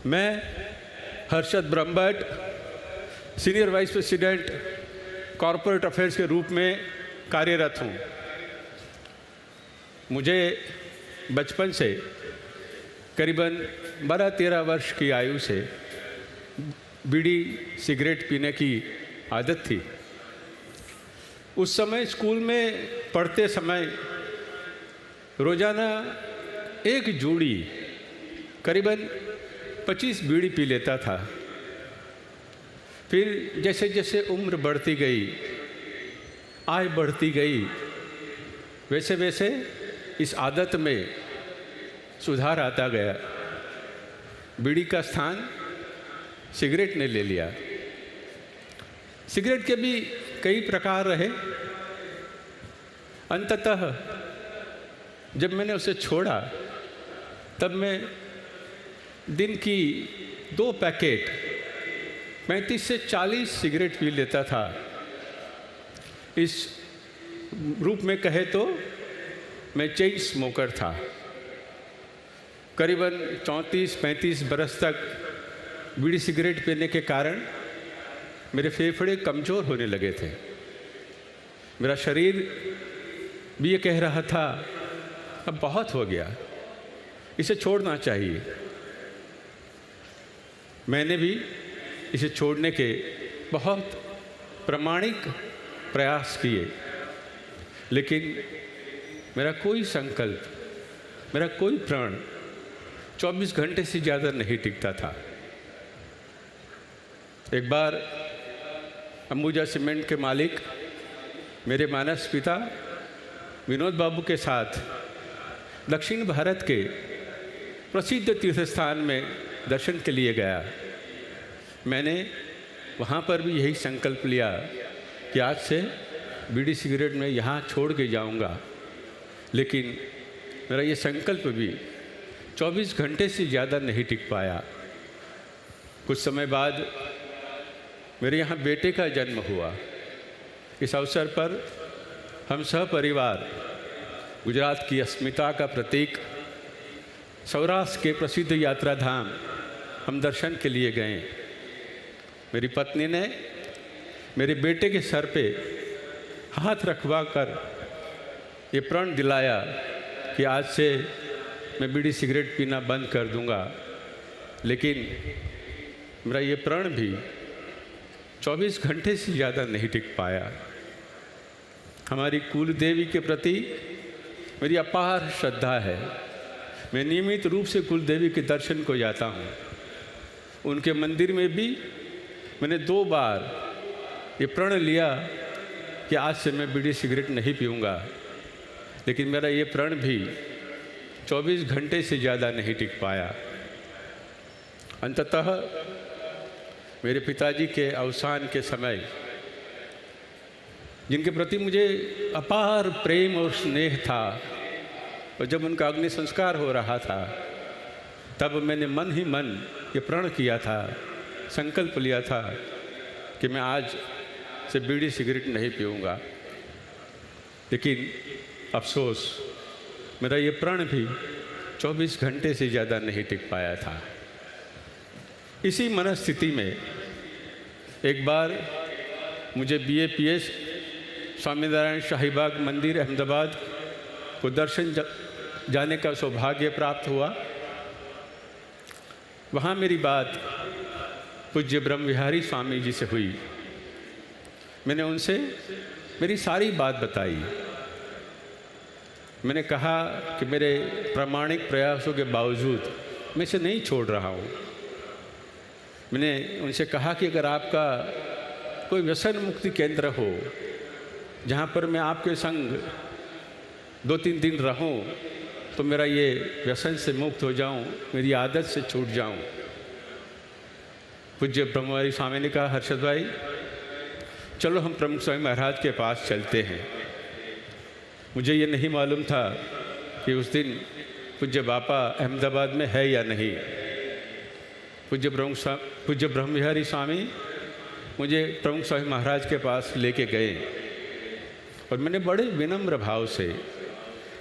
मैं Harshad Brahmbhatt, senior vice president corporate affairs के रूप में कार्यरत हूँ। मुझे बचपन से करीबन 12-13 वर्ष की आयु से बीड़ी सिगरेट पीने की आदत थी। उस समय स्कूल में पढ़ते समय रोज़ाना एक जोड़ी करीबन 25 बीड़ी पी लेता था। फिर जैसे जैसे उम्र बढ़ती गई, आय बढ़ती गई, वैसे वैसे इस आदत में सुधार आता गया। बीड़ी का स्थान सिगरेट ने ले लिया। सिगरेट के भी कई प्रकार रहे। अंततः जब मैंने उसे छोड़ा तब मैं दिन की 2 पैकेट 35 से 40 सिगरेट पी लेता था। इस रूप में कहे तो मैं चेन स्मोकर था। करीबन 34-35 बरस तक बीड़ी सिगरेट पीने के कारण मेरे फेफड़े कमज़ोर होने लगे थे। मेरा शरीर भी ये कह रहा था अब बहुत हो गया, इसे छोड़ना चाहिए। मैंने भी इसे छोड़ने के बहुत प्रामाणिक प्रयास किए, लेकिन मेरा कोई संकल्प, मेरा कोई प्रण 24 घंटे से ज़्यादा नहीं टिकता था। एक बार अंबुजा सीमेंट के मालिक मेरे मानस पिता विनोद बाबू के साथ दक्षिण भारत के प्रसिद्ध तीर्थ स्थान में दर्शन के लिए गया। मैंने वहाँ पर भी यही संकल्प लिया कि आज से बीड़ी सिगरेट में यहाँ छोड़ के जाऊँगा, लेकिन मेरा ये संकल्प भी 24 घंटे से ज़्यादा नहीं टिक पाया। कुछ समय बाद मेरे यहाँ बेटे का जन्म हुआ। इस अवसर पर हम सहपरिवार गुजरात की अस्मिता का प्रतीक सौराष्ट्र के प्रसिद्ध यात्रा धाम हम दर्शन के लिए गए। मेरी पत्नी ने मेरे बेटे के सर पे हाथ रखवा कर ये प्रण दिलाया कि आज से मैं बीड़ी सिगरेट पीना बंद कर दूंगा, लेकिन मेरा ये प्रण भी 24 घंटे से ज़्यादा नहीं टिक पाया। हमारी कुल देवी के प्रति मेरी अपार श्रद्धा है। मैं नियमित रूप से कुल देवी के दर्शन को जाता हूँ। उनके मंदिर में भी मैंने 2 बार ये प्रण लिया कि आज से मैं बीड़ी सिगरेट नहीं पीऊँगा, लेकिन मेरा ये प्रण भी 24 घंटे से ज़्यादा नहीं टिक पाया। अंततः मेरे पिताजी के अवसान के समय, जिनके प्रति मुझे अपार प्रेम और स्नेह था, और जब उनका अग्नि संस्कार हो रहा था तब मैंने मन ही मन ये प्रण किया था, संकल्प लिया था कि मैं आज से बीड़ी सिगरेट नहीं पीऊँगा। लेकिन अफसोस मेरा ये प्रण भी 24 घंटे से ज़्यादा नहीं टिक पाया था। इसी मनस्थिति में एक बार मुझे BAPS स्वामी नारायण शाहीबाग मंदिर अहमदाबाद को दर्शन जाने का सौभाग्य प्राप्त हुआ। वहाँ मेरी बात पूज्य ब्रह्म विहारी स्वामी जी से हुई। मैंने उनसे मेरी सारी बात बताई। मैंने कहा कि मेरे प्रामाणिक प्रयासों के बावजूद मैं इसे नहीं छोड़ रहा हूँ। मैंने उनसे कहा कि अगर आपका कोई व्यसन मुक्ति केंद्र हो जहाँ पर मैं आपके संग 2-3 दिन रहूं, तो मेरा ये व्यसन से मुक्त हो जाऊं, मेरी आदत से छूट जाऊं। पूज्य ब्रह्मविहारी स्वामी ने कहा, हर्षद भाई चलो हम प्रमुख स्वामी महाराज के पास चलते हैं। मुझे ये नहीं मालूम था कि उस दिन पूज्य बापा अहमदाबाद में है या नहीं। पूज्य ब्रह्मविहारी स्वामी मुझे प्रमुख स्वामी महाराज के पास लेके गए और मैंने बड़े विनम्र भाव से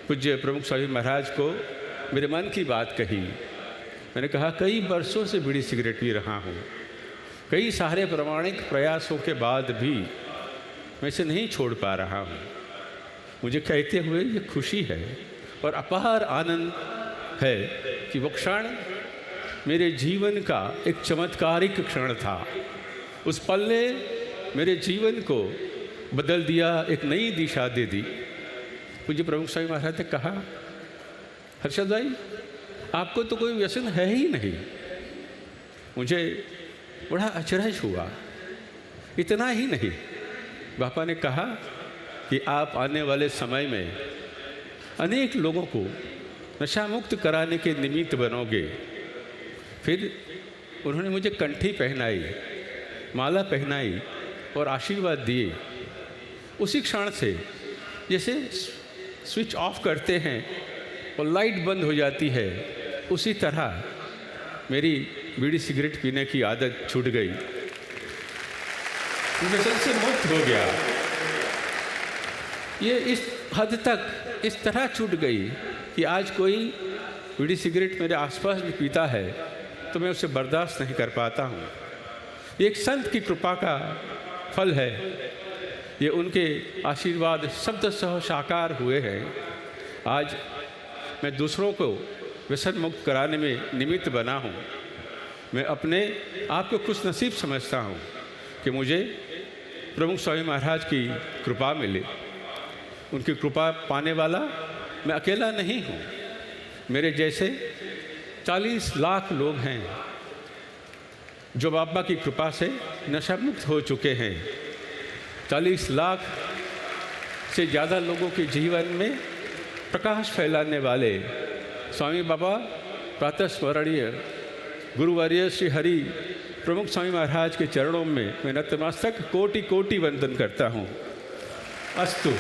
पूज्य प्रमुख स्वामी महाराज को मेरे मन की बात कही। मैंने कहा कई वर्षों से बीड़ी सिगरेट पी रहा हूँ, कई सारे प्रामाणिक प्रयासों के बाद भी मैं इसे नहीं छोड़ पा रहा हूँ। मुझे कहते हुए ये खुशी है और अपार आनंद है कि वो क्षण मेरे जीवन का एक चमत्कारिक क्षण था। उस पल ने मेरे जीवन को बदल दिया, एक नई दिशा दे दी। पूज्य प्रमुख स्वामी महाराज ने कहा, हर्षद भाई आपको तो कोई व्यसन है ही नहीं। मुझे बड़ा अचरज हुआ। इतना ही नहीं, बापा ने कहा कि आप आने वाले समय में अनेक लोगों को नशा मुक्त कराने के निमित्त बनोगे। फिर उन्होंने मुझे कंठी पहनाई, माला पहनाई और आशीर्वाद दिए। उसी क्षण से जैसे स्विच ऑफ करते हैं और लाइट बंद हो जाती है, उसी तरह मेरी बीड़ी सिगरेट पीने की आदत छूट गई, व्यसन से मुक्त हो गया। ये इस हद तक इस तरह छूट गई कि आज कोई बीड़ी सिगरेट मेरे आसपास भी पीता है तो मैं उसे बर्दाश्त नहीं कर पाता हूँ। ये एक संत की कृपा का फल है। ये उनके आशीर्वाद शब्दशः साकार हुए हैं। आज मैं दूसरों को व्यसन मुक्त कराने में निमित्त बना हूँ। मैं अपने आप को खुश नसीब समझता हूँ कि मुझे प्रमुख स्वामी महाराज की कृपा मिली। उनकी कृपा पाने वाला मैं अकेला नहीं हूँ। मेरे जैसे 40 लाख लोग हैं जो बाबा की कृपा से नशा मुक्त हो चुके हैं। 40 लाख से ज़्यादा लोगों के जीवन में प्रकाश फैलाने वाले स्वामी बाबा प्रातः स्मरणीय गुरुवर्य श्री हरि प्रमुख स्वामी महाराज के चरणों में मैं नतमस्तक कोटि कोटि वंदन करता हूँ। अस्तु।